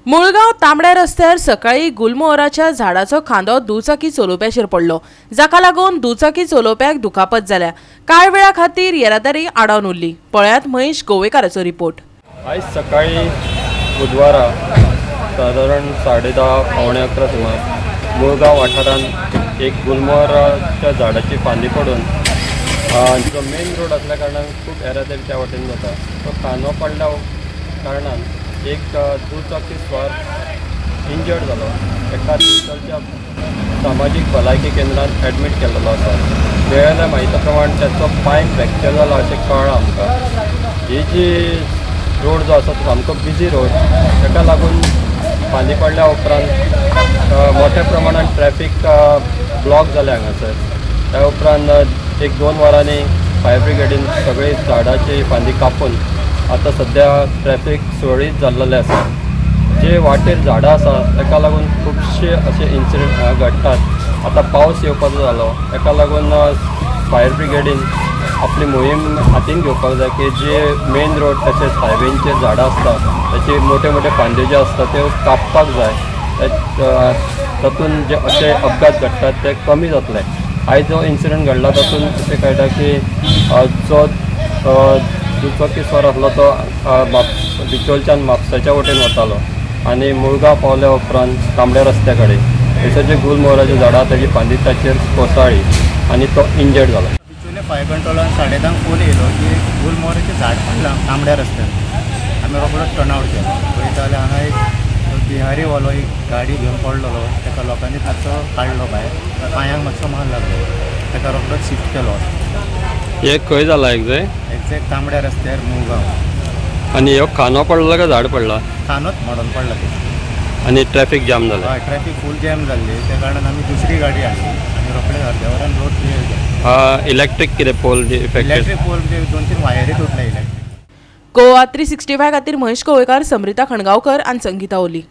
मुळगाव तांबड्या रस्त्यार सकाळी गुलमोहराच्या झाडाचो खांदो दुचाकी चलोवप्याचेर पडलो, जाका लागून दुचाकी चलोवप्याक दुखापत जाल्या। कांय वेळा खातीर येरादारी आडावन उरली। पळयात महेश गोवेकाराचो रिपोर्ट। आज सकाळी बुधवारा साधारण 10:30 पावणे 11 सुमार मुळगाव वाठारांत एक गुलमोहराच्या झाडाची फांदी पडून जो मेन रोड असल्या कारणान खूब येरादारी त्या वाटेन जाता। तो खांदो पडल्या कारणान एक दुचाकी स्वार इंजर्ड जालो। एका थंयसरच्या सामाजीक भलायकी केंद्रांत एडमीट केल्लो आसा। मेळिल्ल्या म्हायती प्रमाण त्याचो पांय फ्रॅक्चर जाला अशें कळ्ळां आमकां। ही जी रोड जो आसा तो सामको बिजी रोड, ताका लागून फांदी पडल्या उपरांत मोठ्या प्रमाणात ट्रॅफिक ब्लॉक जाले हांगासर। त्या उपरांत 1-2 वरांनी फायर ब्रिगेडीन सगळी झाडाची फांदी कापून आता सध्या ट्रॅफिक सुरळीत जाल्लेलें आसा। जे वाटेर झाडां आसा ताका लागून खुबशे अशे इन्सिडंट घडटात। आता पावस येवपाचो जालो, ताका लागून फायर ब्रिगेडीन आपली मोहीम हातीन घेवपाक जाय की जे मेन रोड तशेंच हायवेंचेर झाडां आसता त्याचे मोठे मोठे फांद्यो जे आसता ते कापपाक जाय। तातूंत जे अशे अपघात घडटात ते कमी जातले। आयज जो इन्सिडंट घडला तातूंत अशें कळटा की जो दुचाकी स्वार आसलो तो बिचोलच्यान म्हापसाच्या वटेन वतालो आनी मुळगाव पावल्या उपरांत तांबड्या रस्त्या कडेन थंयसर जे गुलमोहराचें झाडां ताची फांदी ताचेर कोसळ्ळी आनी तो इंजर्ड जालो। बिचोले फायर कंट्रोलान 10:30 फोन येयलो की गुलमोहराचें झाड पडलां तांबड्या रस्त्यार। आमी रोखडोच टर्न आवट केलो। पळयता जाल्यार हांगा एक बिहारीवालो एक गाडी घेवन पडलेलो, ताका लोकांनी ताचो काडलो भायर। पांयांक मातसो मार लागलो, ताका रोखडोच शिफ्ट केलो। हे खंय जाला एक्झॅक्ट तांबड्या रस्त्यार मुळगाव। आनी ह्यो खांदो पडलो काय झाड पडला? खांदोच मोडून पडला ते। आनी ट्रॅफिक जाम जाला? हय, ट्रॅफिक फूल जॅम जाल्ली, त्या कारणान आमी दुसरी गाडी हाडली आनी रोखडे अर्द्या वरान रोड क्लियर केलो। इलेक्ट्रीक कितें पोल इलेक्ट्रीक पोल 2-3 वायरी तुटल्या इलेक्ट्रीक। गोवा 365 खातीर महेश गोवेकार, समृता खणगांवकर आनी संगीता ओली।